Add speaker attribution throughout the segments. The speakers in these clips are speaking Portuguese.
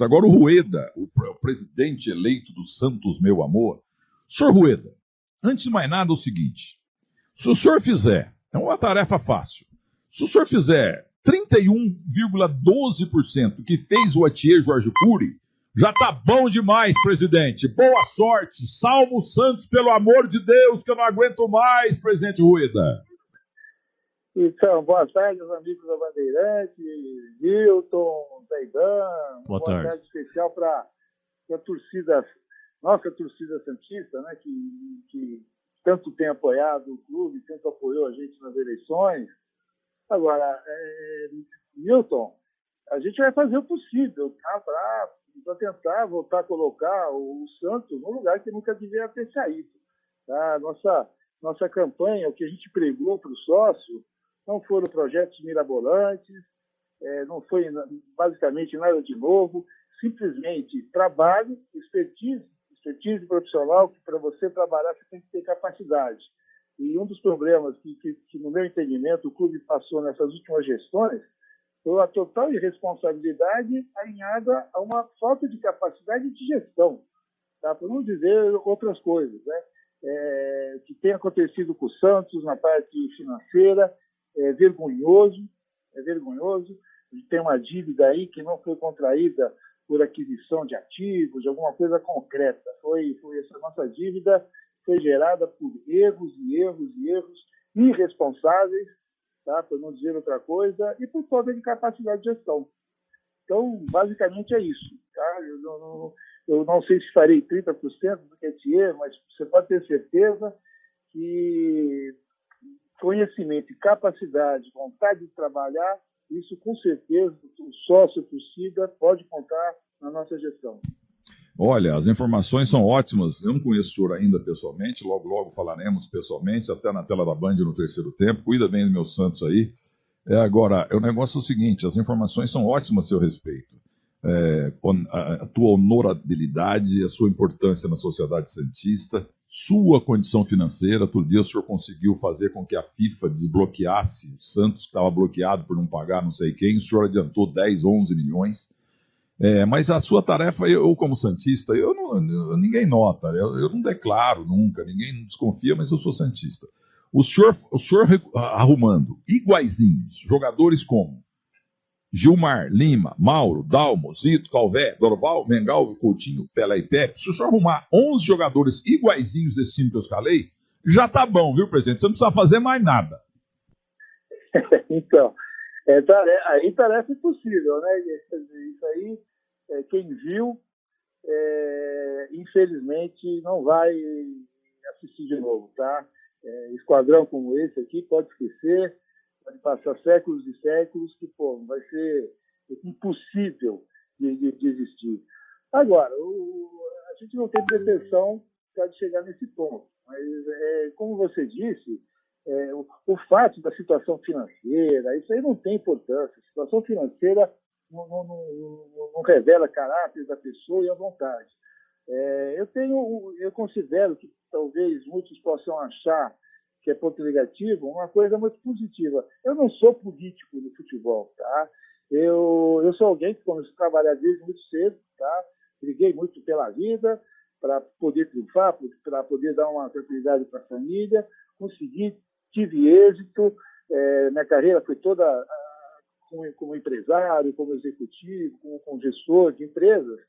Speaker 1: Agora o Rueda, o presidente eleito do Santos, meu amor. Senhor Rueda, antes de mais nada, é o seguinte. Se o senhor fizer, é uma tarefa fácil, se o senhor fizer 31,12% que fez o Atier Jorge Cury, já tá bom demais, presidente. Boa sorte. Salva o Santos, pelo amor de Deus, que eu não aguento mais, presidente Rueda.
Speaker 2: Então, boa tarde aos amigos da Bandeirante, Milton, Zaidan. Boa tarde especial para a torcida, nossa torcida santista, né, que tanto tem apoiado o clube, tanto apoiou a gente nas eleições. Agora, Milton, a gente vai fazer o possível, tá, para tentar voltar a colocar o Santos no lugar que nunca devia ter saído. Tá? Nossa campanha, o que a gente pregou para o sócio, não foram projetos mirabolantes, não foi basicamente nada de novo, simplesmente trabalho, expertise profissional, que para você trabalhar você tem que ter capacidade. E um dos problemas que, no meu entendimento, o clube passou nessas últimas gestões foi a total irresponsabilidade alinhada a uma falta de capacidade de gestão, tá? Para não dizer outras coisas, né? Que tem acontecido com o Santos na parte financeira é vergonhoso. A gente tem uma dívida aí que não foi contraída por aquisição de ativos, de alguma coisa concreta. Essa nossa dívida foi gerada por erros irresponsáveis, tá? Para não dizer outra coisa, e por falta de capacidade de gestão. Então, basicamente é isso. Tá? Eu não sei se farei 30% do que é dinheiro, mas você pode ter certeza que conhecimento, capacidade, vontade de trabalhar, isso com certeza o sócio, a torcida, pode contar na nossa gestão.
Speaker 1: Olha, as informações são ótimas. Eu não conheço o senhor ainda pessoalmente, logo falaremos pessoalmente, até na tela da Band no terceiro tempo. Cuida bem do meu Santos aí. Agora, o negócio é o seguinte, as informações são ótimas a seu respeito. A tua honorabilidade, a sua importância na sociedade santista, sua condição financeira. Outro dia o senhor conseguiu fazer com que a FIFA desbloqueasse o Santos, que estava bloqueado por não pagar não sei quem. O senhor adiantou 10, 11 milhões. Mas a sua tarefa, eu como santista, ninguém nota, eu não declaro nunca, ninguém desconfia, mas eu sou santista. O senhor arrumando iguaizinhos, jogadores como Gilmar, Lima, Mauro, Dalmo, Zito, Calvé, Dorval, Mengal, Coutinho, Pelé e Pepe, se o senhor arrumar 11 jogadores iguaizinhos desse time que eu escalei, já tá bom, viu, presidente? Você não precisa fazer mais nada.
Speaker 2: Então, tarefa impossível, né? Isso aí, quem viu, infelizmente, não vai assistir de novo, tá? Esquadrão como esse aqui pode esquecer, pode passar séculos e séculos, que vai ser impossível de existir. Agora, a gente não tem pretensão de chegar nesse ponto, mas, como você disse, o fato da situação financeira, isso aí não tem importância. A situação financeira não revela caráter da pessoa e a vontade. Eu considero que talvez muitos possam achar que é ponto negativo, uma coisa muito positiva. Eu não sou político do futebol, tá? Eu sou alguém que começou a trabalhar desde muito cedo, tá? Briguei muito pela vida, para poder triunfar, para poder dar uma tranquilidade para a família, consegui, tive êxito, minha carreira foi toda como empresário, como executivo, como gestor de empresas.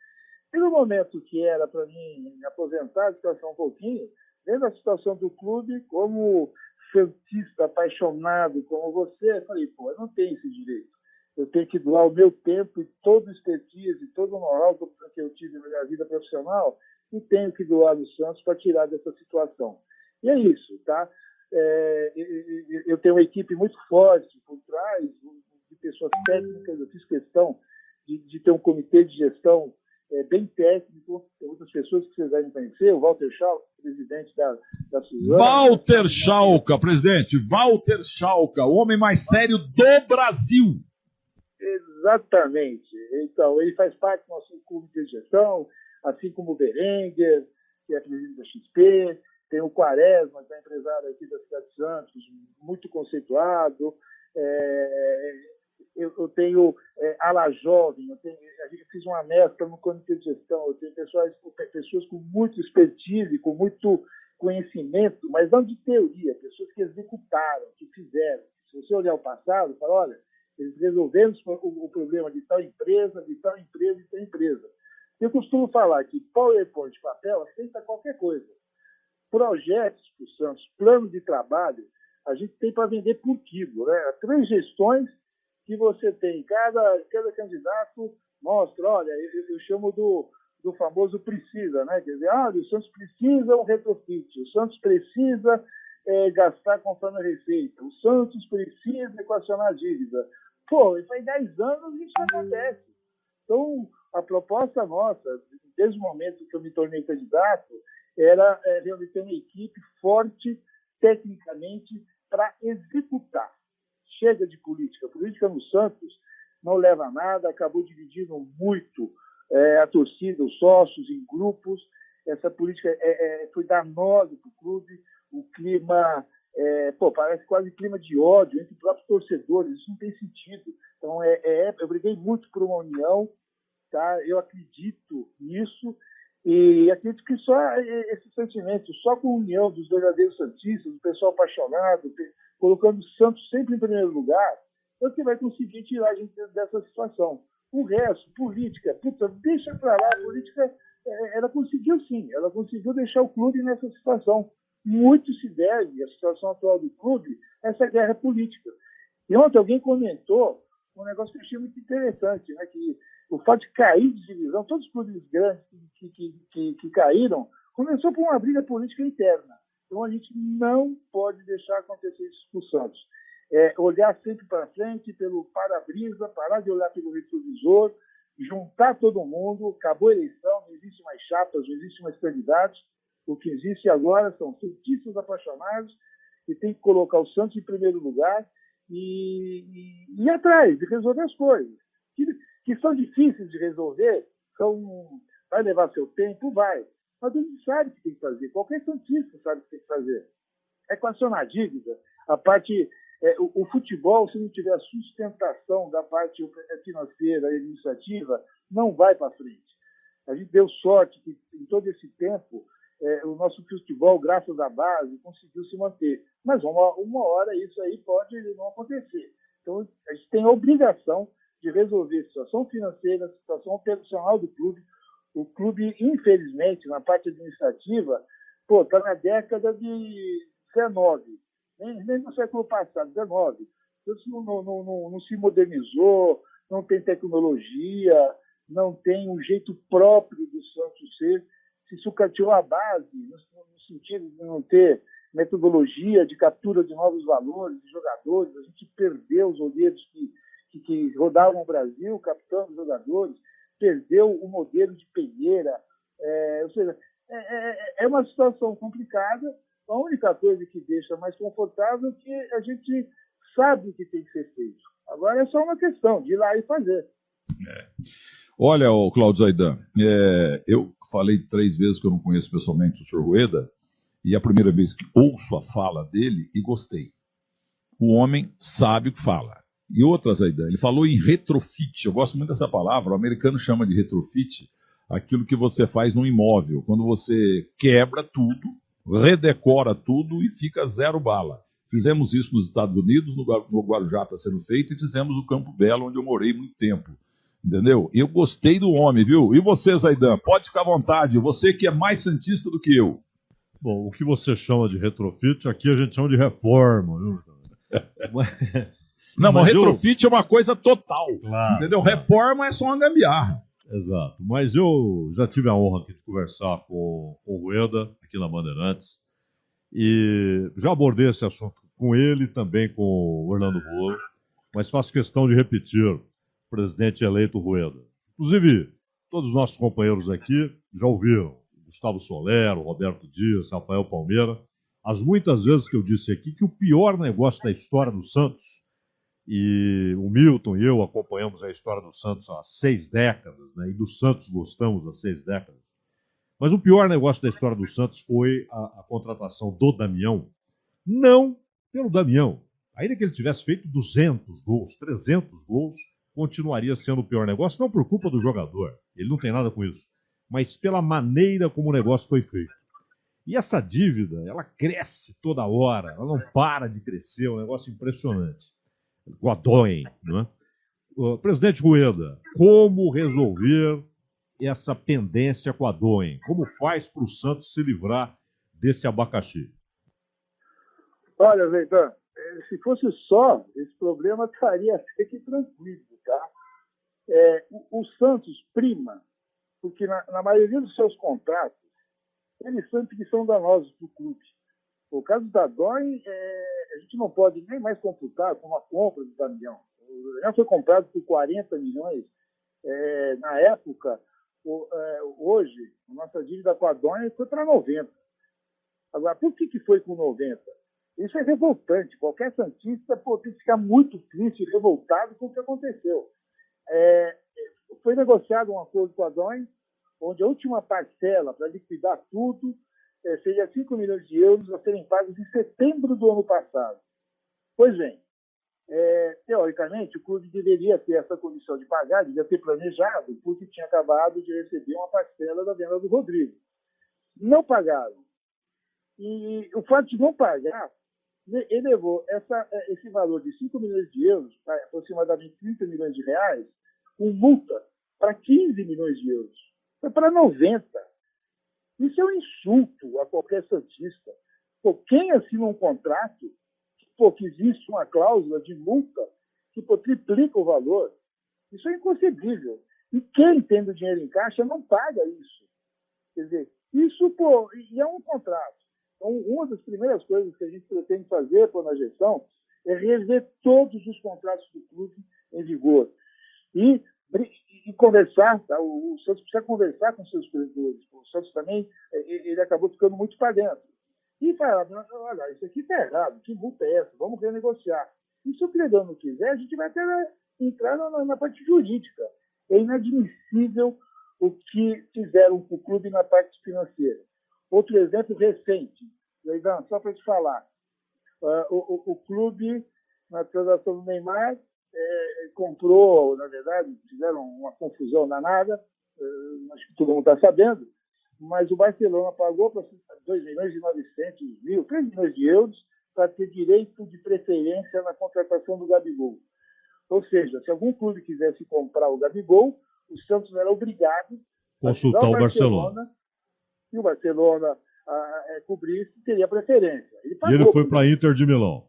Speaker 2: E no momento que era para mim me aposentar, descansar um pouquinho, dentro da situação do clube, como santista apaixonado como você, eu falei, eu não tenho esse direito. Eu tenho que doar o meu tempo e todo o expertise, todo o know-how que eu tive na minha vida profissional, e tenho que doar no Santos para tirar dessa situação. E é isso, tá? Eu tenho uma equipe muito forte por trás, de pessoas técnicas. Eu fiz questão de ter um comitê de gestão bem técnico. Tem muitas pessoas que vocês devem conhecer, o Walter Schalka, presidente da Suzana.
Speaker 1: Walter Schalka, presidente, Walter Schalka, o homem mais sério do Brasil.
Speaker 2: Exatamente. Então, ele faz parte do nosso comitê de gestão, assim como o Berenguer, que é presidente da XP, tem o Quaresma, que é empresário aqui da cidade de Santos, muito conceituado. eu tenho ala jovem, a gente fez uma mescla no comitê de gestão, eu tenho pessoas com muito expertise, com muito conhecimento, mas não de teoria, pessoas que executaram, que fizeram. Se você olhar o passado, fala, olha, eles resolveram o problema de tal empresa, de tal empresa, de tal empresa. Eu costumo falar que PowerPoint de papel aceita qualquer coisa. Projetos para o Santos, plano de trabalho, a gente tem para vender por quilo. Né? 3 gestões que você tem. Cada candidato mostra, olha, eu chamo do famoso precisa, né? Quer dizer, o Santos precisa um retrofit, o Santos precisa gastar conforme a receita, o Santos precisa equacionar a dívida. Pô, faz 10 anos isso acontece. Então, a proposta nossa, desde o momento que eu me tornei candidato, era realmente ter uma equipe forte, tecnicamente, para executar. Chega de política. A política no Santos não leva a nada, acabou dividindo muito a torcida, os sócios em grupos. Essa política foi danosa para o clube. O clima, parece quase clima de ódio entre os próprios torcedores. Isso não tem sentido. Então, eu briguei muito por uma união, tá? Eu acredito nisso. E acredito que só esse sentimento, só com a união dos verdadeiros santistas, do pessoal apaixonado, colocando o Santos sempre em primeiro lugar, é o que vai conseguir tirar a gente dessa situação. O resto, política, deixa para lá, a política, ela conseguiu sim, ela conseguiu deixar o clube nessa situação. Muito se deve à situação atual do clube, essa guerra política. E ontem alguém comentou um negócio que eu achei muito interessante, né, que o fato de cair de divisão, todos os clubes grandes que caíram, começou por uma briga política interna. Então, a gente não pode deixar acontecer isso com o Santos. Olhar sempre para frente, pelo para-brisa, parar de olhar pelo retrovisor, juntar todo mundo, acabou a eleição, não existe mais chapas, não existe mais candidatos. O que existe agora são cientistas apaixonados que tem que colocar o Santos em primeiro lugar e ir atrás de resolver as coisas. Que são difíceis de resolver, vai levar seu tempo, vai. Mas a gente sabe o que tem que fazer, qualquer santista sabe o que tem que fazer. Equacionar a dívida, a parte, o futebol, se não tiver a sustentação da parte financeira e administrativa, não vai para frente. A gente deu sorte que em todo esse tempo, o nosso futebol, graças à base, conseguiu se manter. Mas uma hora isso aí pode não acontecer. Então, a gente tem a obrigação de resolver a situação financeira, a situação operacional do clube. O clube, infelizmente, na parte administrativa, está na década de 19, nem no século passado, 19. Não se modernizou, não tem tecnologia, não tem um jeito próprio do Santos ser. Se sucateou a base, no sentido de não ter metodologia de captura de novos valores, de jogadores. A gente perdeu os olheiros que rodavam o Brasil, captando jogadores, perdeu o modelo de peneira. Ou seja, é uma situação complicada. A única coisa que deixa mais confortável é que a gente sabe o que tem que ser feito. Agora é só uma questão de ir lá e fazer.
Speaker 1: Olha, Cláudio Zaidan, eu falei 3 vezes que eu não conheço pessoalmente o senhor Rueda, e é a primeira vez que ouço a fala dele e gostei. O homem sabe o que fala. E outra, Zaidan, ele falou em retrofit. Eu gosto muito dessa palavra. O americano chama de retrofit aquilo que você faz no imóvel. Quando você quebra tudo, redecora tudo e fica 0 bala. Fizemos isso nos Estados Unidos, no Guarujá está sendo feito, e fizemos no Campo Belo, onde eu morei muito tempo. Entendeu? Eu gostei do homem, viu? E você, Zaidan? Pode ficar à vontade. Você que é mais santista do que eu.
Speaker 3: Bom, o que você chama de retrofit, aqui a gente chama de reforma, viu?
Speaker 1: Não, mas retrofit é uma coisa total.
Speaker 3: Claro,
Speaker 1: entendeu? Reforma é só uma gambiarra.
Speaker 3: Exato. Mas eu já tive a honra aqui de conversar com o Rueda, aqui na Bandeirantes, e já abordei esse assunto com ele e também com o Orlando Boa, mas faço questão de repetir, presidente eleito Rueda. Inclusive, todos os nossos companheiros aqui já ouviram, Gustavo Solero, Roberto Dias, Rafael Palmeira, as muitas vezes que eu disse aqui que o pior negócio da história do Santos, e o Milton e eu acompanhamos a história do Santos há 6 décadas, né, e do Santos gostamos há 6 décadas, mas o pior negócio da história do Santos foi a contratação do Damião, não pelo Damião. Ainda que ele tivesse feito 200 gols, 300 gols, continuaria sendo o pior negócio, não por culpa do jogador, ele não tem nada com isso, mas pela maneira como o negócio foi feito. E essa dívida, ela cresce toda hora, ela não para de crescer, é um negócio impressionante. Godoy, não é? Presidente Rueda, como resolver essa pendência com a Doen? Como faz para o Santos se livrar desse abacaxi?
Speaker 2: Olha, Zeidan, se fosse só, esse problema estaria até que tranquilo, tá? O Santos prima, porque na maioria dos seus contratos, eles são danosos para o clube. O caso da Doen, a gente não pode nem mais computar com a compra do Damião. O Damião foi comprado por 40 milhões. Na época, hoje, a nossa dívida com a Doen foi para 90. Agora, por que foi com 90? Isso é revoltante. Qualquer santista tem que ficar muito triste e revoltado com o que aconteceu. Foi negociado um acordo com a Doen, onde a última parcela para liquidar tudo seria 5 milhões de euros a serem pagos em setembro do ano passado. Pois bem, teoricamente, o clube deveria ter essa condição de pagar, devia ter planejado, porque tinha acabado de receber uma parcela da venda do Rodrigo. Não pagaram. E o fato de não pagar elevou esse valor de 5 milhões de euros, aproximadamente 30 milhões de reais, com multa, para 15 milhões de euros. Foi para 90. Isso é um insulto a qualquer santista. Quem assina um contrato que existe uma cláusula de multa que triplica o valor, isso é inconcebível. E quem tem o dinheiro em caixa não paga isso. Quer dizer, isso e é um contrato. Então, uma das primeiras coisas que a gente pretende fazer na gestão é rever todos os contratos do clube em vigor. E conversar, tá? O Santos precisa conversar com seus credores. O Santos também, ele acabou ficando muito para dentro. E falar, olha, isso aqui está errado, que multa é essa? Vamos renegociar. E se o credor não quiser, a gente vai até entrar na parte jurídica. É inadmissível o que fizeram com o clube na parte financeira. Outro exemplo recente, Leidan, só para te falar, o clube, na transação do Neymar, comprou, na verdade, fizeram uma confusão danada, acho que todo mundo está sabendo, mas o Barcelona pagou para 2 milhões e 900 mil, 3 milhões de euros, para ter direito de preferência na contratação do Gabigol. Ou seja, se algum clube quisesse comprar o Gabigol, o Santos era obrigado a
Speaker 3: consultar o Barcelona.
Speaker 2: E o Barcelona cobrisse, teria preferência.
Speaker 3: E ele foi para a Inter de Milão.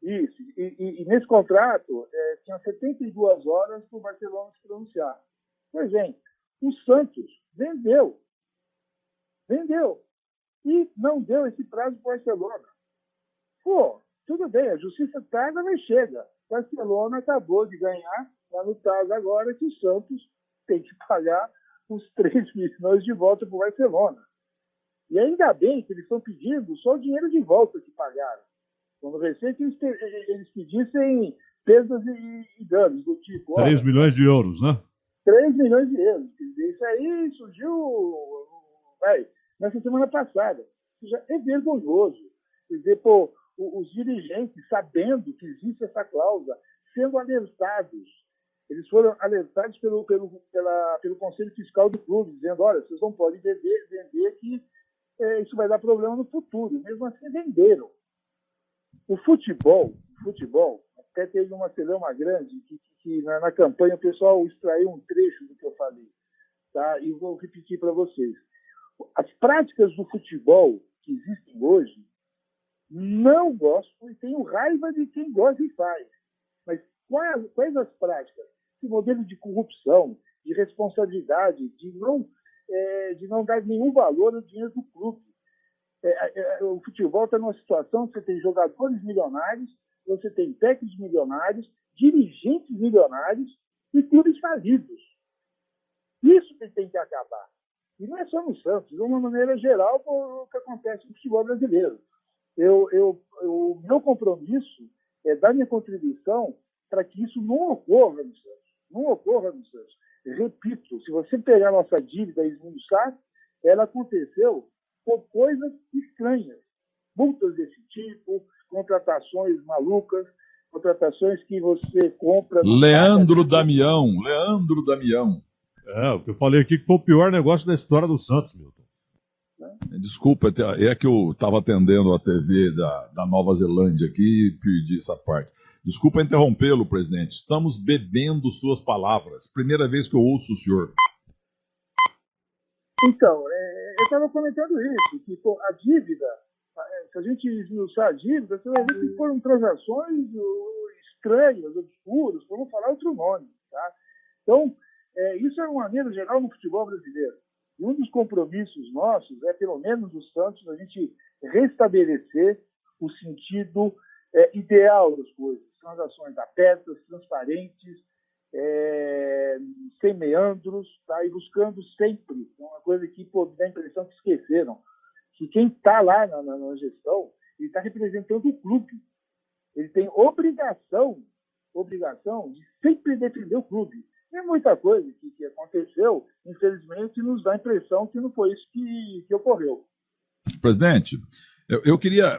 Speaker 2: Isso. E nesse contrato, tinha 72 horas para o Barcelona se pronunciar. Pois bem, o Santos vendeu. E não deu esse prazo para o Barcelona. Tudo bem, a justiça tarda, mas chega. O Barcelona acabou de ganhar, está no TAS agora, que o Santos tem que pagar os 3 milhões de volta para o Barcelona. E ainda bem que eles estão pedindo só o dinheiro de volta que pagaram. Quando recente, eles pedissem perdas e danos do tipo...
Speaker 3: 3 milhões de euros, né?
Speaker 2: 3 milhões de euros. Isso aí surgiu nessa semana passada. Isso já é vergonhoso. Quer dizer, os dirigentes, sabendo que existe essa cláusula, sendo alertados. Eles foram alertados pelo Conselho Fiscal do clube, dizendo, olha, vocês não podem vender que isso vai dar problema no futuro. Mesmo assim, venderam. O futebol, até teve uma celeuma grande, que na campanha o pessoal extraiu um trecho do que eu falei, tá? E vou repetir para vocês. As práticas do futebol que existem hoje, não gosto e tenho raiva de quem gosta e faz. Mas quais as práticas? Esse modelo de corrupção, de responsabilidade, de não dar nenhum valor ao dinheiro do clube. O futebol está numa situação que você tem jogadores milionários, você tem técnicos milionários, dirigentes milionários e clubes falidos. Isso que tem que acabar. E não é só no Santos, de uma maneira geral, o que acontece no futebol brasileiro. O meu compromisso é dar minha contribuição para que isso não ocorra no Santos. Repito, se você pegar a nossa dívida e esmiuçar, ela aconteceu por coisas estranhas. multas desse tipo, contratações malucas, contratações que você compra...
Speaker 1: Leandro Damião.
Speaker 3: O que eu falei aqui que foi o pior negócio da história do Santos, Milton.
Speaker 1: Desculpa, é que eu estava atendendo a TV da Nova Zelândia aqui e perdi essa parte. Desculpa interrompê-lo, presidente. Estamos bebendo suas palavras. Primeira vez que eu ouço o senhor.
Speaker 2: Então, eu estava comentando isso, que pô, a dívida, se a gente esmiuçar a dívida, você vai ver que foram transações estranhas, obscuras, para não falar outro nome. Tá? Então, isso é uma maneira geral no futebol brasileiro. E um dos compromissos nossos é, pelo menos o Santos, a gente restabelecer o sentido ideal das coisas. Transações abertas, transparentes, sem meandros, tá? E buscando sempre. É uma coisa que dá a impressão que esqueceram. Que quem está lá na gestão, ele está representando o clube. Ele tem obrigação de sempre defender o clube. E muita coisa que aconteceu, infelizmente, nos dá a impressão que não foi isso que ocorreu.
Speaker 1: Presidente, eu queria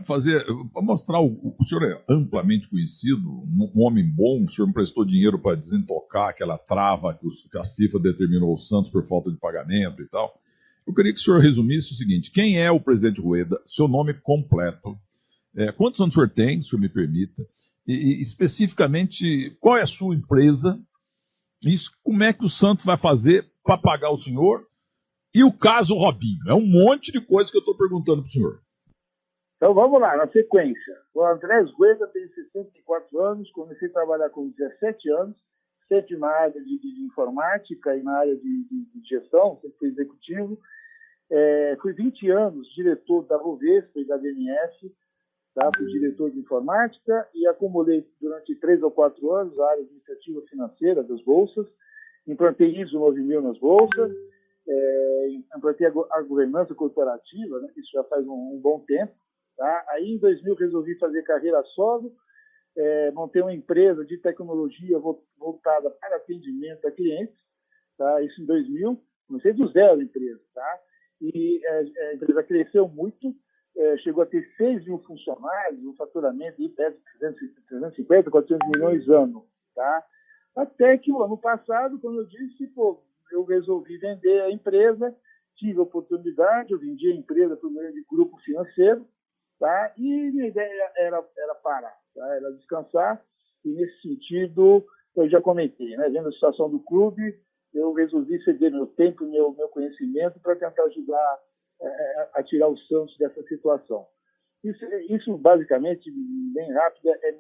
Speaker 1: mostrar, o senhor é amplamente conhecido, um homem bom, o senhor me prestou dinheiro para desentocar aquela trava que a FIFA determinou ao Santos por falta de pagamento e tal. Eu queria que o senhor resumisse o seguinte: quem é o presidente Rueda, seu nome completo, quantos anos o senhor tem, se o senhor me permita, e especificamente qual é a sua empresa, isso, como é que o Santos vai fazer para pagar o senhor, e o caso Robinho. É um monte de coisa que eu estou perguntando para o senhor.
Speaker 2: Então vamos lá, na sequência. O Andrés Rueda tem 64 anos, comecei a trabalhar com 17 anos, sempre na área de informática e na área de gestão, sempre fui executivo. Fui 20 anos diretor da Bovespa e da BNF, tá? Fui diretor de informática e acumulei durante 3 ou 4 anos a área administrativa financeira das bolsas, implantei ISO 9000 nas bolsas, implantei a governança corporativa, né? Isso já faz um bom tempo. Tá? Aí, em 2000, resolvi fazer carreira solo, montei uma empresa de tecnologia voltada para atendimento a clientes, tá? Isso em 2000, comecei do zero a empresa. Tá? E a empresa cresceu muito, chegou a ter 6 mil funcionários, um faturamento de perto de 350, 400 milhões ano. Tá? Até que o ano passado, quando eu disse, eu resolvi vender a empresa, tive a oportunidade, eu vendi a empresa para um grande grupo financeiro, tá? E minha ideia era parar, tá? Era descansar, e nesse sentido, eu já comentei, né? Vendo a situação do clube, eu resolvi ceder meu tempo, meu conhecimento para tentar ajudar a tirar o Santos dessa situação. Isso basicamente, bem rápido, é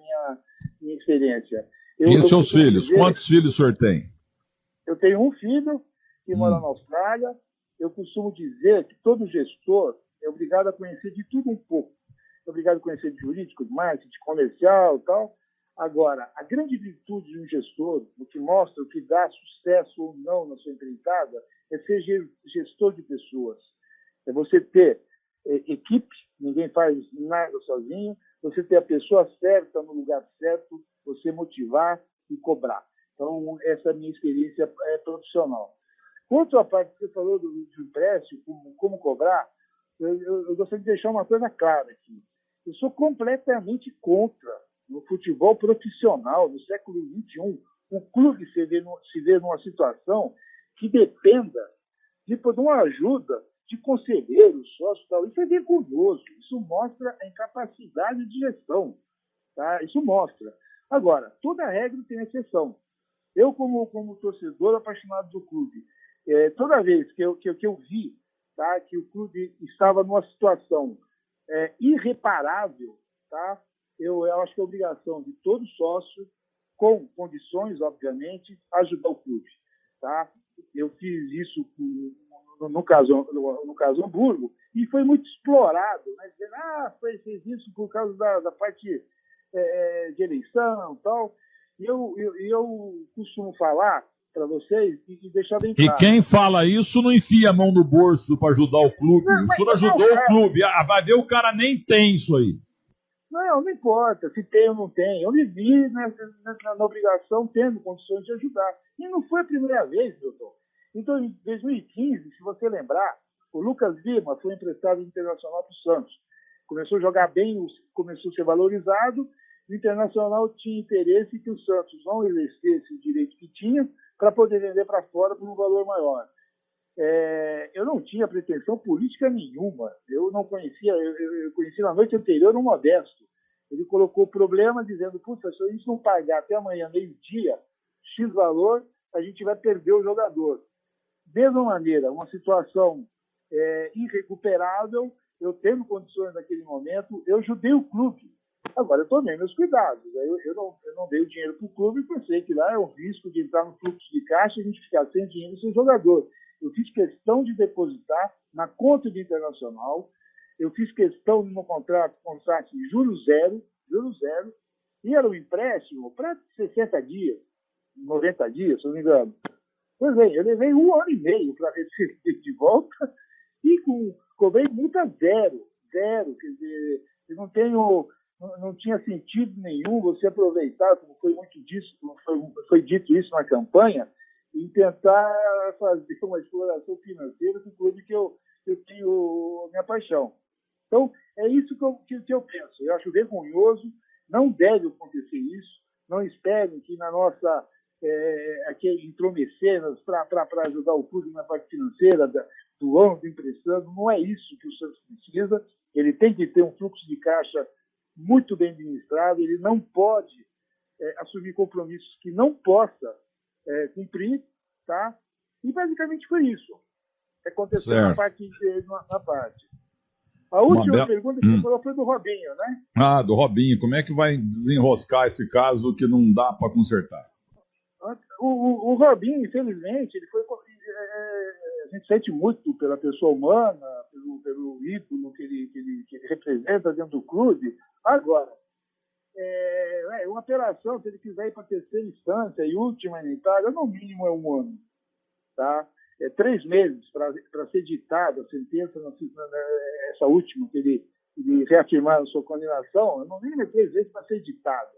Speaker 2: minha experiência.
Speaker 1: E os seus filhos? Quantos filhos o senhor tem?
Speaker 2: Eu tenho um filho que mora na Austrália. Eu costumo dizer que todo gestor é obrigado a conhecer de tudo um pouco. É obrigado a conhecer de jurídico, de marketing, de comercial e tal. Agora, a grande virtude de um gestor, o que mostra, o que dá sucesso ou não na sua empreitada, é ser gestor de pessoas. É você ter equipe, ninguém faz nada sozinho, você ter a pessoa certa no lugar certo, você motivar e cobrar. Então, essa é a minha experiência profissional. Quanto à parte que você falou do empréstimo, como cobrar, eu gostaria de deixar uma coisa clara aqui. Eu sou completamente contra, no futebol profissional, no século XXI, o clube se ver numa situação que dependa de uma ajuda de conselheiros, sócios e tal. Isso é vergonhoso. Isso mostra a incapacidade de gestão. Tá? Isso mostra. Agora, toda regra tem exceção. Eu, como torcedor apaixonado do clube, toda vez que eu vi, tá, que o clube estava numa situação irreparável, tá, eu acho que é obrigação de todo sócio, com condições, obviamente, ajudar o clube. Tá? Eu fiz isso no caso Hamburgo e foi muito explorado, né, dizendo, fez isso por causa da parte de eleição e tal. E eu costumo falar para vocês e deixar bem claro.
Speaker 1: E quem fala isso não enfia a mão no bolso para ajudar o clube. O senhor ajudou o clube. Vai ver, o cara nem tem isso aí.
Speaker 2: Não importa se tem ou não tem. Eu me vi na obrigação, tendo condições de ajudar. E não foi a primeira vez, doutor. Então, em 2015, se você lembrar, o Lucas Lima foi emprestado internacional para o Santos. começou a jogar bem, começou a ser valorizado. O Internacional tinha interesse que o Santos não exercesse o direito que tinha para poder vender para fora por um valor maior. Eu não tinha pretensão política nenhuma. Eu não conhecia, eu conheci na noite anterior um Modesto. Ele colocou o problema dizendo, puxa, se a gente não pagar até amanhã, meio-dia, X valor, a gente vai perder o jogador. De mesma maneira, uma situação irrecuperável, eu tendo condições naquele momento, eu ajudei o clube. Agora, eu tomei meus cuidados. Eu não dei o dinheiro para o clube, porque eu sei que lá é um risco de entrar no fluxo de caixa e a gente ficar sem dinheiro e sem jogador. Eu fiz questão de depositar na conta do Internacional, eu fiz questão de um contrato de juros zero, e era um empréstimo para 60 dias, 90 dias, se não me engano. Pois bem, eu levei 1 ano e meio para receber de volta e cobrei multa zero. Quer dizer, eu não tinha sentido nenhum você aproveitar, como foi dito isso na campanha, e tentar fazer uma exploração financeira do clube que eu tenho minha paixão. Então, é isso que eu penso. Eu acho vergonhoso, não deve acontecer isso, não esperem que na nossa intromecer para ajudar o clube na parte financeira, doando, emprestando, não é isso que o Santos precisa. Ele tem que ter um fluxo de caixa muito bem administrado, ele não pode assumir compromissos que não possa cumprir, tá? E basicamente foi isso. Aconteceu na parte. A última pergunta que você falou foi do Robinho, né?
Speaker 1: Ah, do Robinho. Como é que vai desenroscar esse caso que não dá para consertar?
Speaker 2: O Robinho, infelizmente, ele foi. A gente sente muito pela pessoa humana, pelo ídolo que ele representa dentro do clube. Agora, uma apelação, se ele quiser ir para a terceira instância e última na Itália, no mínimo é 1 ano. Tá? 3 meses para ser ditada a sentença, essa última, que ele reafirmar a sua condenação, no mínimo é 3 meses para ser ditada.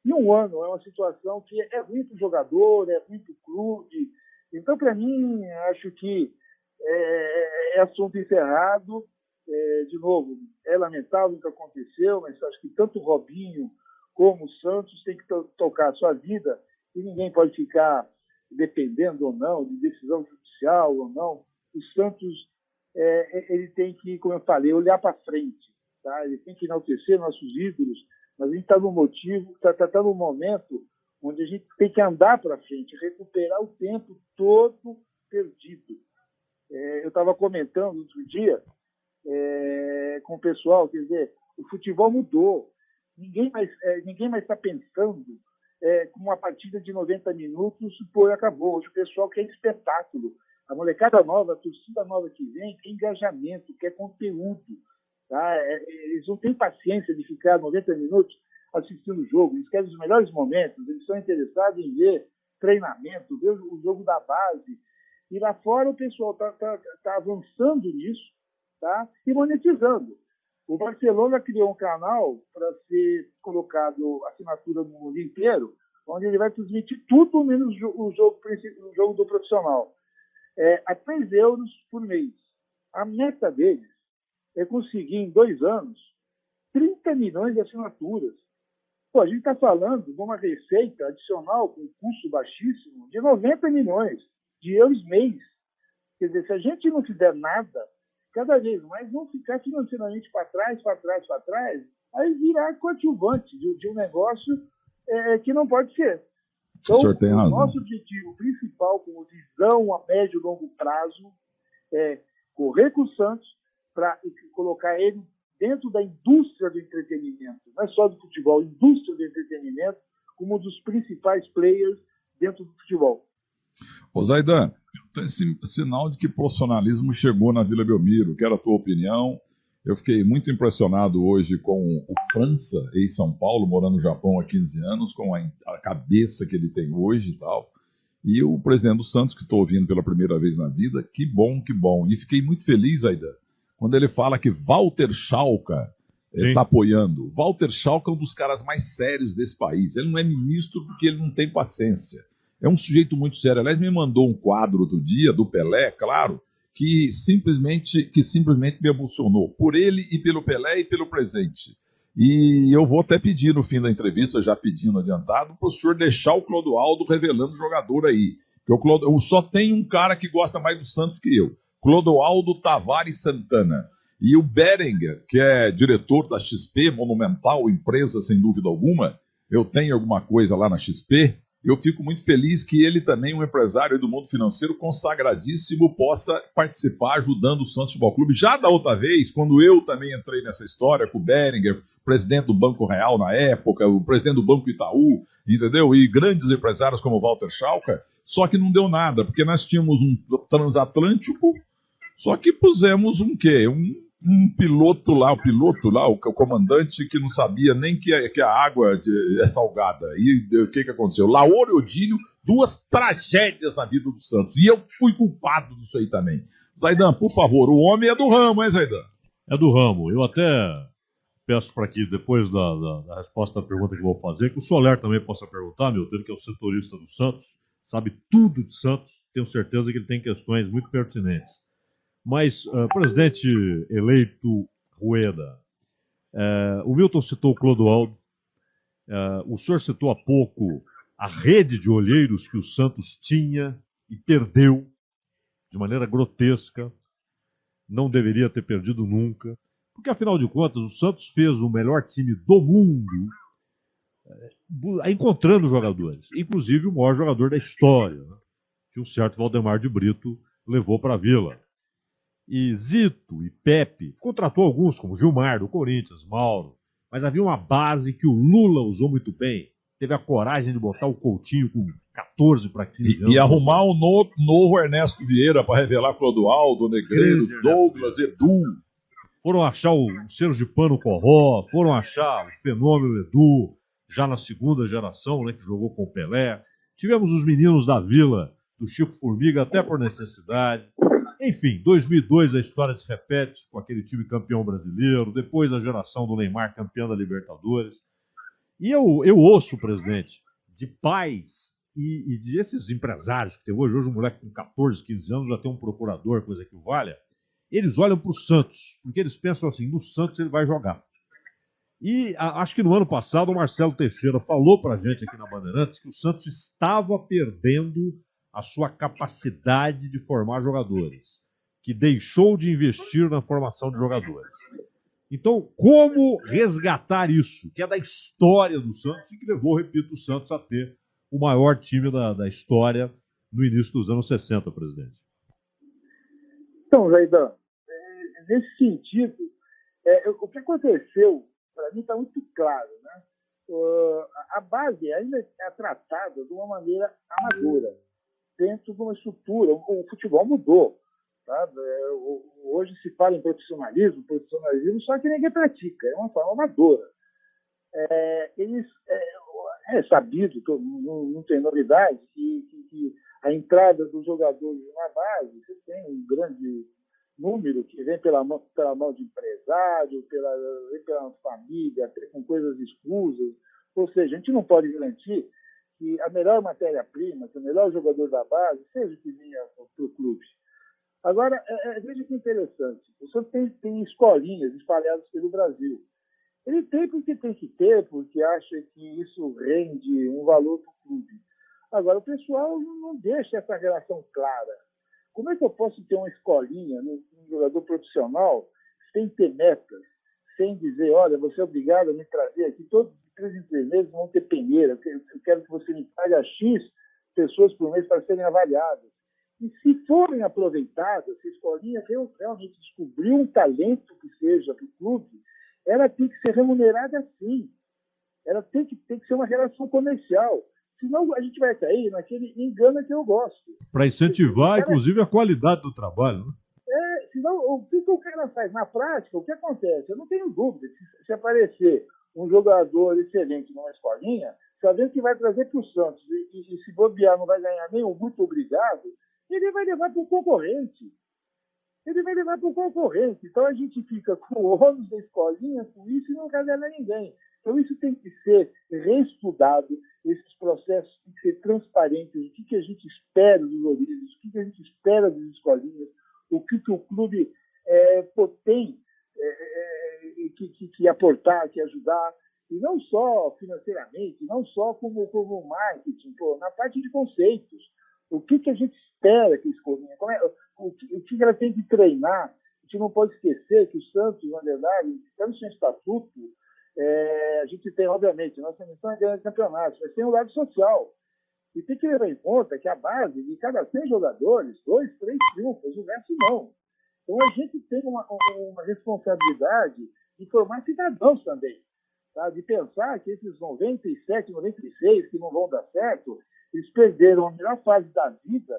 Speaker 2: E 1 ano é uma situação que é ruim para o jogador, é ruim para o clube. Então, para mim, acho que é assunto encerrado. De novo, é lamentável o que aconteceu, mas acho que tanto o Robinho como o Santos têm que tocar a sua vida e ninguém pode ficar dependendo ou não de decisão judicial ou não. O Santos ele tem que, como eu falei, olhar para frente. Tá? Ele tem que enaltecer nossos ídolos, mas a gente está num momento onde a gente tem que andar para frente, recuperar o tempo todo perdido. Eu estava comentando outro dia com o pessoal, quer dizer, o futebol mudou. Ninguém mais está pensando com uma partida de 90 minutos, acabou. Hoje o pessoal quer espetáculo. A molecada nova, a torcida nova que vem, quer engajamento, quer conteúdo. Tá? Eles não têm paciência de ficar 90 minutos assistindo o jogo. Eles querem os melhores momentos, eles estão interessados em ver treinamento, ver o jogo da base. E lá fora o pessoal está avançando nisso, tá? E monetizando. O Barcelona criou um canal para ser colocado assinatura no mundo inteiro, onde ele vai transmitir tudo menos o jogo do profissional. A 3 euros por mês. A meta deles é conseguir, em 2 anos, 30 milhões de assinaturas. Pô, a gente está falando de uma receita adicional com custo baixíssimo de 90 milhões de euros mês. Quer dizer, se a gente não fizer nada, cada vez mais não ficar financeiramente para trás, aí virar coadjuvante de um negócio que não pode ser. Então, o nosso objetivo principal, como visão a médio e longo prazo, é correr com o Santos para colocar ele dentro da indústria do entretenimento, não é só do futebol, indústria do entretenimento, como um dos principais players dentro do futebol.
Speaker 1: Ô Zaidan, tem esse sinal de que profissionalismo chegou na Vila Belmiro. Quero a tua opinião. Eu fiquei muito impressionado hoje com o França, ex-São Paulo, morando no Japão há 15 anos, com a cabeça que ele tem hoje e tal. E o presidente do Santos, que estou ouvindo pela primeira vez na vida, que bom, que bom. E fiquei muito feliz, Zaidan, quando ele fala que Walter Schalke está apoiando. Walter Schalke é um dos caras mais sérios desse país. Ele não é ministro porque ele não tem paciência. É um sujeito muito sério. Aliás, me mandou um quadro outro dia, do Pelé, claro, que simplesmente me emocionou, por ele e pelo Pelé e pelo presente. E eu vou até pedir no fim da entrevista, já pedindo adiantado, para o senhor deixar o Clodoaldo revelando o jogador aí. Porque eu só tem um cara que gosta mais do Santos que eu, Clodoaldo Tavares Santana. E o Berenguer, que é diretor da XP, monumental empresa, sem dúvida alguma, eu tenho alguma coisa lá na XP, eu fico muito feliz que ele também, um empresário do mundo financeiro consagradíssimo, possa participar ajudando o Santos Futebol Clube. Já da outra vez, quando eu também entrei nessa história com o Berenguer, presidente do Banco Real na época, o presidente do Banco Itaú, entendeu? E grandes empresários como o Walter Schalka, só que não deu nada, porque nós tínhamos um transatlântico, só que pusemos um quê? Um piloto lá, o comandante que não sabia nem que a água é salgada. E o que aconteceu? Lauro e Odílio, duas tragédias na vida do Santos. E eu fui culpado disso aí também. Zaidan, por favor, o homem é do ramo, hein, Zaidan?
Speaker 3: É do ramo. Eu até peço para que, depois da resposta à pergunta que eu vou fazer, que o Soler também possa perguntar, Milton, que é o setorista do Santos, sabe tudo de Santos, tenho certeza que ele tem questões muito pertinentes. Mas, presidente eleito Rueda, o Milton citou o Clodoaldo, o senhor citou há pouco a rede de olheiros que o Santos tinha e perdeu de maneira grotesca, não deveria ter perdido nunca, porque, afinal de contas, o Santos fez o melhor time do mundo encontrando jogadores, inclusive o maior jogador da história, né, que um certo Valdemar de Brito levou para a Vila. E Zito e Pepe, contratou alguns, como Gilmar, do Corinthians, Mauro, mas havia uma base que o Lula usou muito bem. Teve a coragem de botar o Coutinho com 14 para 15 anos.
Speaker 1: E arrumar um novo Ernesto Vieira para revelar Clodoaldo, Negreiros, Douglas, Edu.
Speaker 3: Foram achar o Sergipano Corró, foram achar o fenômeno Edu, já na segunda geração, né, que jogou com o Pelé. Tivemos os meninos da Vila, do Chico Formiga, até por necessidade. Enfim, 2002 a história se repete com aquele time campeão brasileiro, depois a geração do Neymar campeão da Libertadores. E eu ouço, presidente, de pais e de esses empresários que tem hoje um moleque com 14, 15 anos já tem um procurador, coisa que o valha, eles olham para o Santos, porque eles pensam assim, no Santos ele vai jogar. E acho que no ano passado o Marcelo Teixeira falou para a gente aqui na Bandeirantes que o Santos estava perdendo a sua capacidade de formar jogadores, que deixou de investir na formação de jogadores. Então, como resgatar isso, que é da história do Santos e que levou, repito, o Santos a ter o maior time da história no início dos anos 60, presidente?
Speaker 2: Então, Zaidan, nesse sentido, o que aconteceu, para mim, está muito claro, né? A base ainda é tratada de uma maneira amadora, dentro de uma estrutura. O futebol mudou. Sabe? Hoje se fala em profissionalismo, só que ninguém pratica, é uma forma amadora. É sabido, não tem novidade, que a entrada dos jogadores na base, você tem um grande número que vem pela mão de empresário, vem pela família, até com coisas escusas. Ou seja, a gente não pode garantir que a melhor matéria-prima, que o melhor jogador da base, seja que venha para o clube. Agora, veja que interessante, o Santos tem escolinhas espalhadas pelo Brasil. Ele tem porque tem que ter, porque acha que isso rende um valor para o clube. Agora, o pessoal não deixa essa relação clara. Como é que eu posso ter uma escolinha num jogador profissional sem ter metas, sem dizer, olha, você é obrigado a me trazer aqui todos os 3 em 3 meses vão ter peneira, eu quero que você me pague a X pessoas por mês para serem avaliadas. E se forem aproveitadas, se a escolinha realmente descobrir um talento que seja para o clube, ela tem que ser remunerada assim. Ela tem que ser uma relação comercial. Senão a gente vai cair naquele engano que eu gosto.
Speaker 3: Para incentivar, inclusive, a qualidade do trabalho. Né?
Speaker 2: Senão, o que o cara faz na prática, o que acontece? Eu não tenho dúvida que se aparecer um jogador excelente numa escolinha, sabendo que vai trazer para o Santos e se bobear não vai ganhar nem o muito obrigado, ele vai levar para o concorrente. Então a gente fica com o ônus da escolinha, com isso, e não revela ninguém. Então isso tem que ser reestudado, esses processos têm que ser transparentes, o que a gente espera dos olheiros, o que a gente espera das escolinhas, o que o clube tem que aportar, que ajudar, e não só financeiramente, não só como marketing, na parte de conceitos. O que a gente espera que a escolinha, o que ela tem que treinar. A gente não pode esquecer que o Santos, na verdade, pelo seu estatuto, a gente tem, obviamente, nossa missão é ganhar campeonatos, mas tem um lado social. E tem que levar em conta que a base, de cada 100 jogadores, 2, 3 triunfos, o resto não. Então a gente tem uma responsabilidade de formar cidadãos também, tá? De pensar que esses 97, 96 que não vão dar certo, eles perderam a melhor fase da vida,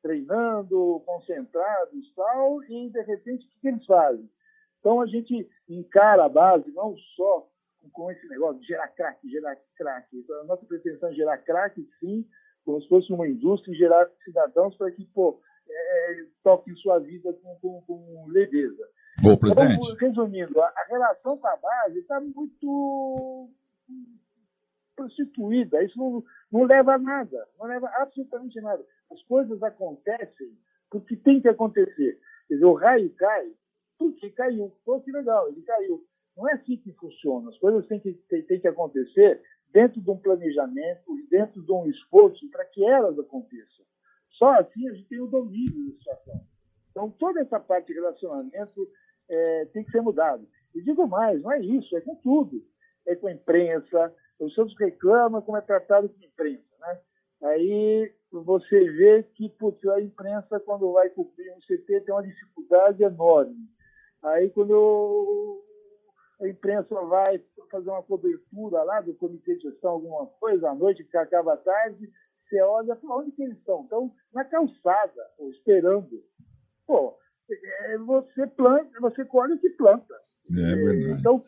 Speaker 2: treinando, concentrados e tal, e de repente o que eles fazem? Então a gente encara a base não só com esse negócio de gerar craque. Então, a nossa pretensão é gerar craque, sim, como se fosse uma indústria, e gerar cidadãos para que toquem sua vida com leveza.
Speaker 1: Bom, presidente.
Speaker 2: Então, resumindo, a relação com a base está muito prostituída. Isso não leva a nada, não leva absolutamente nada. As coisas acontecem porque tem que acontecer. Quer dizer, o raio cai porque caiu. Pô, que legal, ele caiu. Não é assim que funciona. As coisas têm que acontecer dentro de um planejamento, dentro de um esforço para que elas aconteçam. Só assim a gente tem o domínio da situação. Então, toda essa parte de relacionamento tem que ser mudada. E digo mais, não é isso, é com tudo. É com a imprensa. O Santos reclama como é tratado com a imprensa, né? Aí você vê que a imprensa, quando vai cumprir um CT, tem uma dificuldade enorme. Aí, quando a imprensa vai fazer uma cobertura lá do comitê de gestão, alguma coisa, à noite, que acaba à tarde, você olha e fala, onde que eles estão? Estão na calçada, esperando. Você planta, você colhe o que planta.
Speaker 1: É verdade.
Speaker 2: Então,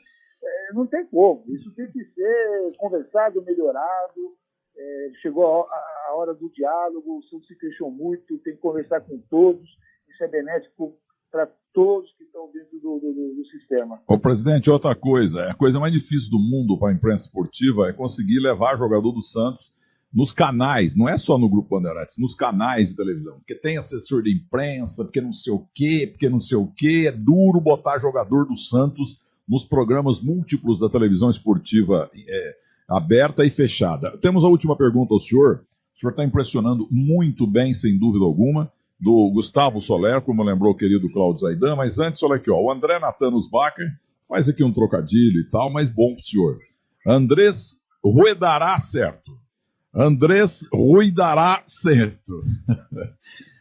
Speaker 2: não tem como. Isso tem que ser conversado, melhorado. Chegou a hora do diálogo, o Santos se fechou muito, tem que conversar com todos. Isso é benéfico para todos que estão dentro do sistema.
Speaker 1: Ô, presidente, outra coisa. A coisa mais difícil do mundo para a imprensa esportiva é conseguir levar jogador do Santos nos canais, não é só no Grupo Bandeirantes, nos canais de televisão. Porque tem assessor de imprensa, porque não sei o quê. É duro botar jogador do Santos nos programas múltiplos da televisão esportiva aberta e fechada. Temos a última pergunta ao senhor. O senhor está impressionando muito bem, sem dúvida alguma, do Gustavo Soler, como lembrou o querido Cláudio Zaidan, mas antes, olha aqui, o André Natanos Bacher faz aqui um trocadilho e tal, mas bom pro senhor. Andrés ruedará certo.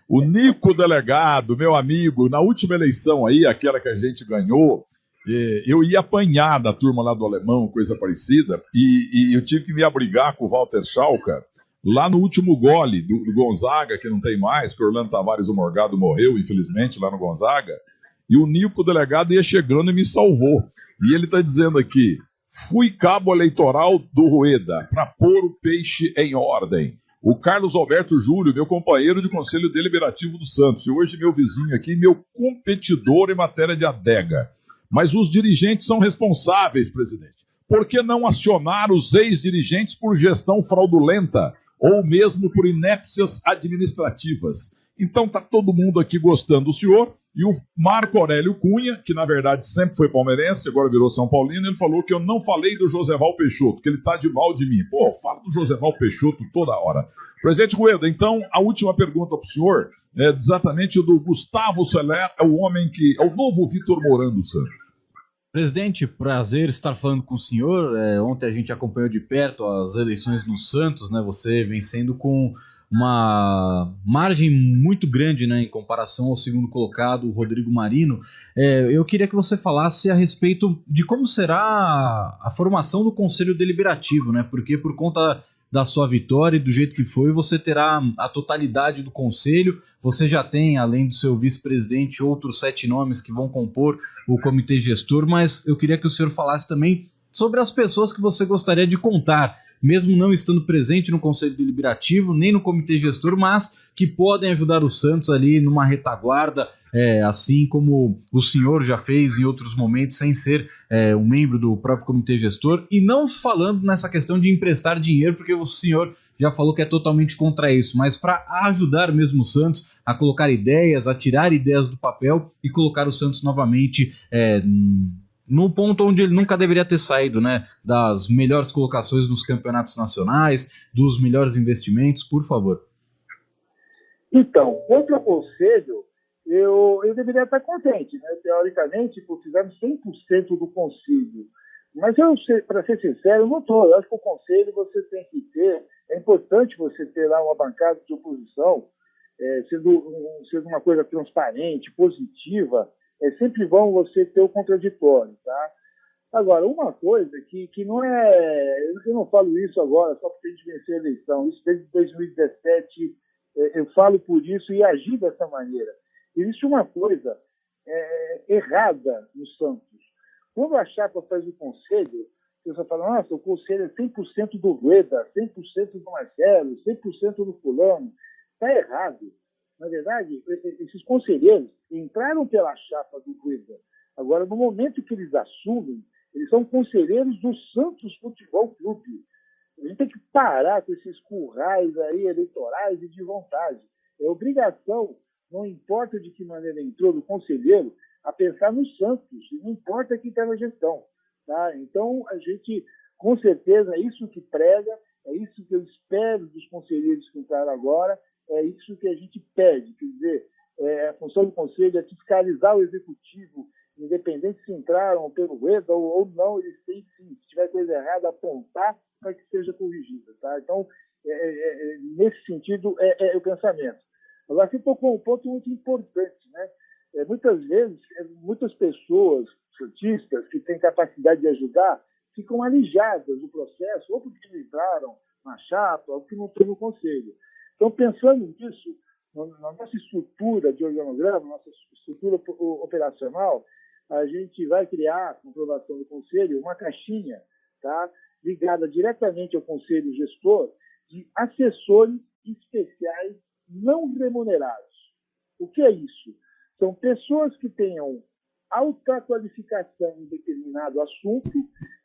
Speaker 1: O Nico Delegado, meu amigo, na última eleição aí, aquela que a gente ganhou, eu ia apanhar da turma lá do Alemão, coisa parecida, e eu tive que me abrigar com o Walter Schalka, lá no último gole do Gonzaga, que não tem mais, que o Orlando Tavares, o Morgado, morreu, infelizmente, lá no Gonzaga, e o Nico Delegado ia chegando e me salvou. E ele está dizendo aqui, fui cabo eleitoral do Rueda, para pôr o peixe em ordem. O Carlos Alberto Júlio, meu companheiro de Conselho Deliberativo do Santos, e hoje meu vizinho aqui, meu competidor em matéria de adega. Mas os dirigentes são responsáveis, presidente. Por que não acionar os ex-dirigentes por gestão fraudulenta ou mesmo por inépcias administrativas? Então tá todo mundo aqui gostando do senhor, e o Marco Aurélio Cunha, que na verdade sempre foi palmeirense, agora virou São Paulino, ele falou que eu não falei do Joséval Peixoto, que ele tá de mal de mim. Pô, fala do Joséval Peixoto toda hora. Presidente Rueda, então a última pergunta pro senhor é exatamente do Gustavo Soler, é o homem que é o novo Vitor Mourão do Santos.
Speaker 4: Presidente, prazer estar falando com o senhor. Ontem a gente acompanhou de perto as eleições no Santos, né? Você vencendo com uma margem muito grande, né, em comparação ao segundo colocado, o Rodrigo Marino. Eu queria que você falasse a respeito de como será a formação do Conselho Deliberativo, né? Porque por conta da sua vitória e do jeito que foi, você terá a totalidade do Conselho. Você já tem, além do seu vice-presidente, outros 7 nomes que vão compor o comitê gestor, mas eu queria que o senhor falasse também sobre as pessoas que você gostaria de contar, mesmo não estando presente no Conselho Deliberativo, nem no Comitê Gestor, mas que podem ajudar o Santos ali numa retaguarda, assim como o senhor já fez em outros momentos, sem ser um membro do próprio Comitê Gestor, e não falando nessa questão de emprestar dinheiro, porque o senhor já falou que é totalmente contra isso, mas para ajudar mesmo o Santos a colocar ideias, a tirar ideias do papel e colocar o Santos novamente no ponto onde ele nunca deveria ter saído, né? Das melhores colocações nos campeonatos nacionais, dos melhores investimentos, por favor.
Speaker 2: Então, contra o Conselho, eu deveria estar contente, né? Teoricamente, fizemos 100% do Conselho. Mas para ser sincero, eu não estou. Eu acho que o Conselho você tem que ter, é importante você ter lá uma bancada de oposição, sendo uma coisa transparente, positiva, é sempre bom você ter o contraditório, tá? Agora, uma coisa que não é... Eu não falo isso agora só porque a gente venceu a eleição. Isso desde 2017, eu falo por isso e agi dessa maneira. Existe uma coisa errada no Santos. Quando a chapa faz o conselho, a pessoa fala, nossa, o conselho é 100% do Rueda, 100% do Marcelo, 100% do fulano. Está errado. Na verdade, esses conselheiros entraram pela chapa do Rueda. Agora, no momento que eles assumem, eles são conselheiros do Santos Futebol Clube. A gente tem que parar com esses currais aí eleitorais e de vontade. É obrigação, não importa de que maneira entrou do conselheiro, a pensar no Santos, não importa quem está na gestão. Tá? Então, a gente, com certeza, é isso que prega, é isso que eu espero dos conselheiros que entraram agora, é isso que a gente pede. Quer dizer, a função do conselho é fiscalizar o executivo, independente se entraram pelo Rueda ou não, eles têm que, se tiver coisa errada, apontar para que seja corrigida. Tá? Então, nesse sentido, é o pensamento. Agora, você tocou um ponto muito importante, né? Muitas vezes, muitas pessoas, santistas, que têm capacidade de ajudar, ficam alijadas do processo, ou porque não entraram na chapa, ou porque não estão no conselho. Então, pensando nisso, na nossa estrutura de organograma, nossa estrutura operacional, a gente vai criar, com aprovação do conselho, uma caixinha, tá, ligada diretamente ao conselho gestor de assessores especiais não remunerados. O que é isso? São pessoas que tenham alta qualificação em determinado assunto,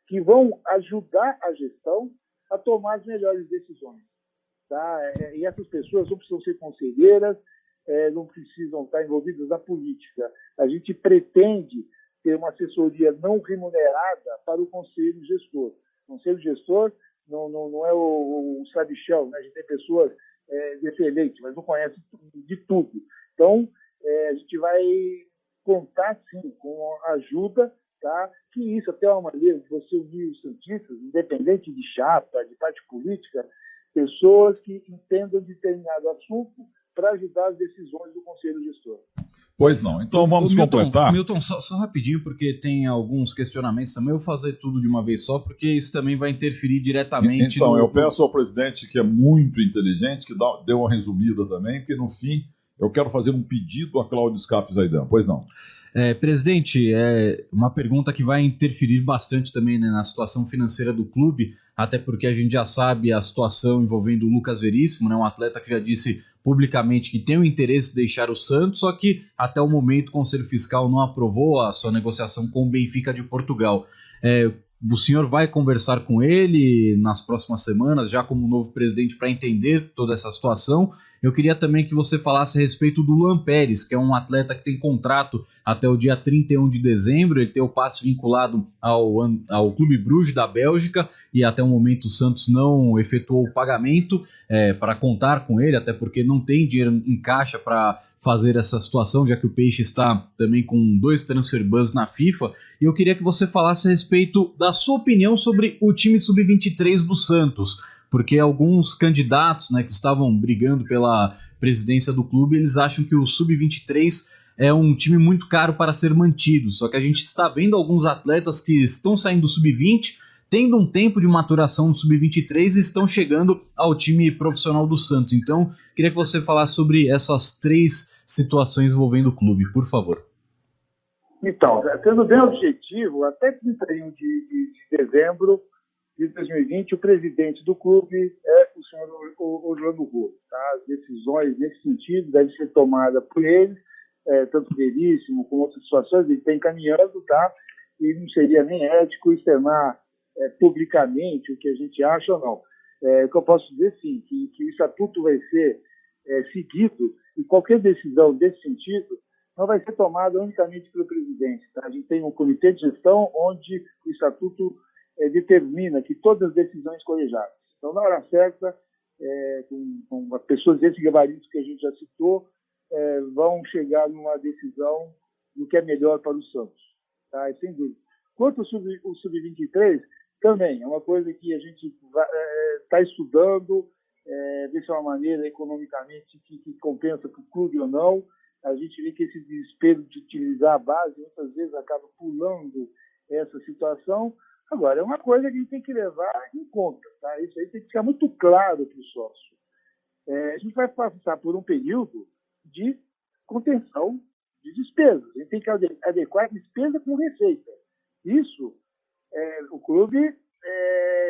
Speaker 2: que vão ajudar a gestão a tomar as melhores decisões. Tá? E essas pessoas não precisam ser conselheiras, não precisam estar envolvidas na política. A gente pretende ter uma assessoria não remunerada para o conselho gestor. O conselho gestor não é o sabichão, né? A gente tem pessoas excelentes, mas não conhece de tudo. Então, a gente vai contar, sim, com a ajuda, tá? Que isso até é uma maneira de você unir os santistas, independente de chapa, de parte política, pessoas que entendam de determinado assunto para ajudar as decisões do conselho gestor.
Speaker 1: Pois não. Então vamos completar.
Speaker 4: Milton, só rapidinho, porque tem alguns questionamentos também. Eu vou fazer tudo de uma vez só, porque isso também vai interferir diretamente.
Speaker 1: Então, eu peço ao presidente, que é muito inteligente, que dê uma resumida também, porque no fim eu quero fazer um pedido a Cláudio Scaff Zaidan. Pois não.
Speaker 4: Presidente, uma pergunta que vai interferir bastante também, né, na situação financeira do clube, até porque a gente já sabe a situação envolvendo o Lucas Veríssimo, né, um atleta que já disse publicamente que tem o interesse de deixar o Santos, só que até o momento o Conselho Fiscal não aprovou a sua negociação com o Benfica de Portugal. O senhor vai conversar com ele nas próximas semanas, já como novo presidente, para entender toda essa situação? Eu queria também que você falasse a respeito do Luan Pérez, que é um atleta que tem contrato até o dia 31 de dezembro, ele tem o passe vinculado ao Clube Bruges da Bélgica, e até o momento o Santos não efetuou o pagamento para contar com ele, até porque não tem dinheiro em caixa para fazer essa situação, já que o Peixe está também com 2 transfer bans na FIFA, e eu queria que você falasse a respeito da sua opinião sobre o time sub-23 do Santos, porque alguns candidatos, né, que estavam brigando pela presidência do clube, eles acham que o sub-23 é um time muito caro para ser mantido, só que a gente está vendo alguns atletas que estão saindo do sub-20, tendo um tempo de maturação no sub-23 e estão chegando ao time profissional do Santos. Então, queria que você falasse sobre essas 3 situações envolvendo o clube, por favor.
Speaker 2: Então, sendo bem objetivo, até 31 de dezembro de 2020, o presidente do clube é o senhor Orlando Rolo. Tá? As decisões nesse sentido devem ser tomadas por ele, tanto Veríssimo como outras situações, ele está encaminhando, tá? E não seria nem ético externar publicamente o que a gente acha ou não. O que eu posso dizer, sim, que o estatuto vai ser seguido e qualquer decisão desse sentido não vai ser tomada unicamente pelo presidente. Tá? A gente tem um comitê de gestão onde o estatuto determina que todas as decisões colegiadas. Então, na hora certa, com as pessoas desse gabarito que a gente já citou, vão chegar numa decisão do que é melhor para o Santos. Tá? Sem dúvida. Quanto ao Sub-23, também é uma coisa que a gente está estudando, ver se é uma maneira economicamente que compensa para o clube ou não. A gente vê que esse desespero de utilizar a base muitas vezes acaba pulando essa situação. Agora, é uma coisa que a gente tem que levar em conta. Tá? Isso aí tem que ficar muito claro para o sócio. A gente vai passar por um período de contenção de despesas. A gente tem que adequar a despesa com receita. Isso, o clube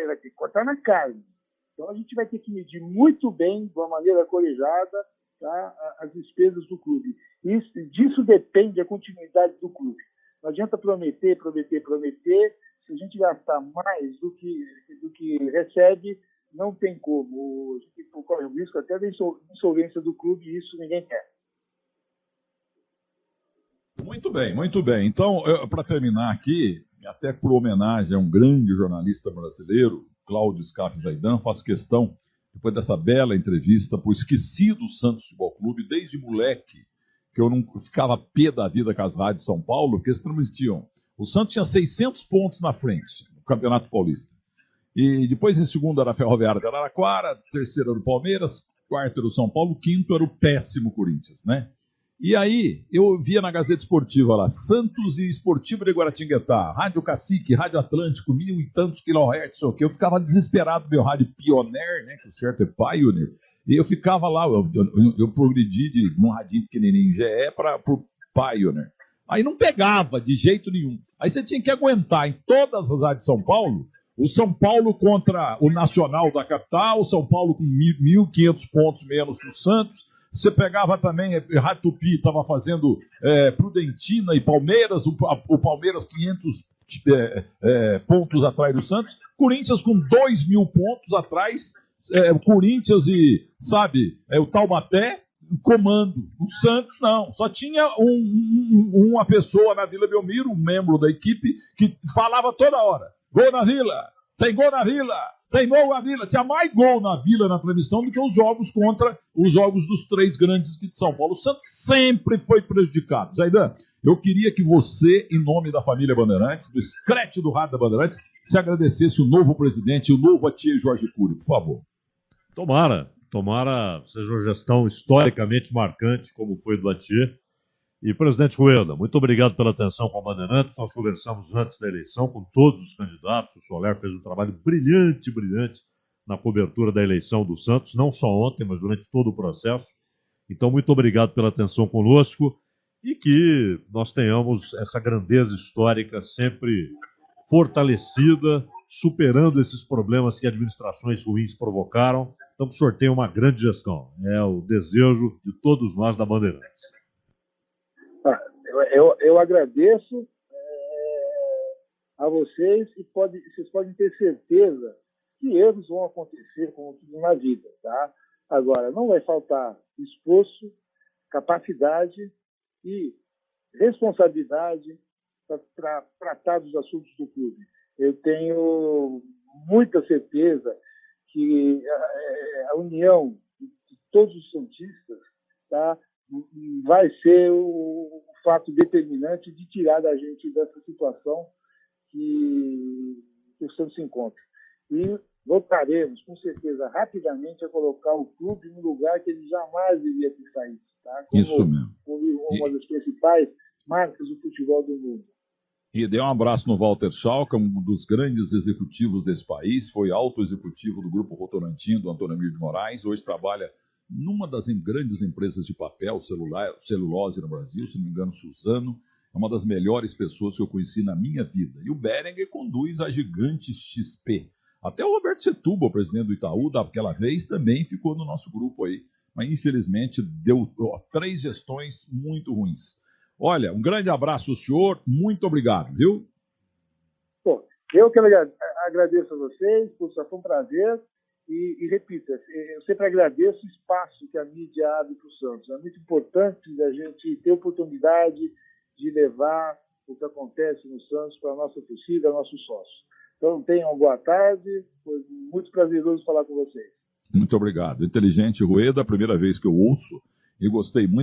Speaker 2: vai ter que cortar na carne. Então, a gente vai ter que medir muito bem, de uma maneira colegiada, tá, as despesas do clube. Disso depende a continuidade do clube. Não adianta prometer. Se a gente gastar mais do que recebe, não tem como. A gente corre o risco até da insolvência do clube e isso ninguém quer.
Speaker 1: Muito bem, muito bem. Então, para terminar aqui, até por homenagem a um grande jornalista brasileiro, Cláudio Scaff Zaidan, faço questão, depois dessa bela entrevista, por esqueci do Santos Futebol Clube, desde moleque, que eu não ficava pé da vida com as rádios de São Paulo, porque eles transmitiam. O Santos tinha 600 pontos na frente no Campeonato Paulista. E depois, em segundo, era a Ferroviária de Araraquara, terceiro era o Palmeiras, quarto era o São Paulo, quinto era o péssimo Corinthians, né? E aí, eu via na Gazeta Esportiva lá, Santos e Esportivo de Guaratinguetá, Rádio Cacique, Rádio Atlântico, 1000 e tantos kHz, eu ficava desesperado, meu rádio Pioneer, né, que o certo é Pioneer, e eu ficava lá, eu progredi de um radinho pequenininho GE para o Pioneer. Aí não pegava de jeito nenhum. Aí você tinha que aguentar em todas as rádios de São Paulo, o São Paulo contra o Nacional da capital, o São Paulo com 1.500 pontos menos que o Santos. Você pegava também, Rádio Tupi estava fazendo Prudentina e Palmeiras, o Palmeiras 500 pontos atrás do Santos, Corinthians com 2.000 pontos atrás, Corinthians e, o Taubaté, comando. O Santos não, só tinha uma pessoa na Vila Belmiro, um membro da equipe, que falava toda hora, gol na Vila, tem gol na Vila. Tem gol na Vila. Tinha mais gol na Vila na transmissão do que os jogos contra os jogos dos três grandes aqui de São Paulo. O Santos sempre foi prejudicado. Zaidan, eu queria que você, em nome da família Bandeirantes, do escrete do Rádio da Bandeirantes, se agradecesse o novo presidente, o novo Atier Jorge Cury, por favor.
Speaker 3: Tomara seja uma gestão historicamente marcante, como foi do Atier. E, presidente Rueda, muito obrigado pela atenção com a Bandeirantes. Nós conversamos antes da eleição com todos os candidatos. O Soler fez um trabalho brilhante na cobertura da eleição do Santos, não só ontem, mas durante todo o processo. Então, muito obrigado pela atenção conosco e que nós tenhamos essa grandeza histórica sempre fortalecida, superando esses problemas que administrações ruins provocaram. Então, que o senhor tenha uma grande gestão. É o desejo de todos nós da Bandeirantes.
Speaker 2: Eu agradeço a vocês e vocês podem ter certeza que erros vão acontecer como tudo na vida, tá? Agora, não vai faltar esforço, capacidade e responsabilidade para tratar dos assuntos do clube. Eu tenho muita certeza que a união de todos os santistas, tá, vai ser o fato determinante de tirar da gente dessa situação que o Santos se encontra. E voltaremos, com certeza, rapidamente a colocar o clube no lugar que ele jamais devia ter saído. Tá?
Speaker 1: Isso mesmo.
Speaker 2: Como uma das principais marcas do futebol do mundo.
Speaker 1: E dei um abraço no Walter Schalke, um dos grandes executivos desse país, foi alto executivo do Grupo Votorantim, do Antônio Emílio de Moraes, hoje trabalha numa das grandes empresas de papel, celulose no Brasil, se não me engano, Suzano, é uma das melhores pessoas que eu conheci na minha vida. E o Berenguer conduz a Gigante XP. Até o Roberto Setúbal, presidente do Itaú, daquela vez, também ficou no nosso grupo aí. Mas, infelizmente, deu 3 gestões muito ruins. Olha, um grande abraço ao senhor, muito obrigado, viu?
Speaker 2: Bom, eu que agradeço a vocês, foi um prazer. E repito, eu sempre agradeço o espaço que a mídia abre para o Santos. É muito importante a gente ter oportunidade de levar o que acontece no Santos para a nossa torcida, nossos sócios. Então, tenham uma boa tarde. Foi muito prazeroso falar com vocês.
Speaker 1: Muito obrigado. Inteligente Rueda, a primeira vez que eu ouço, e gostei muito.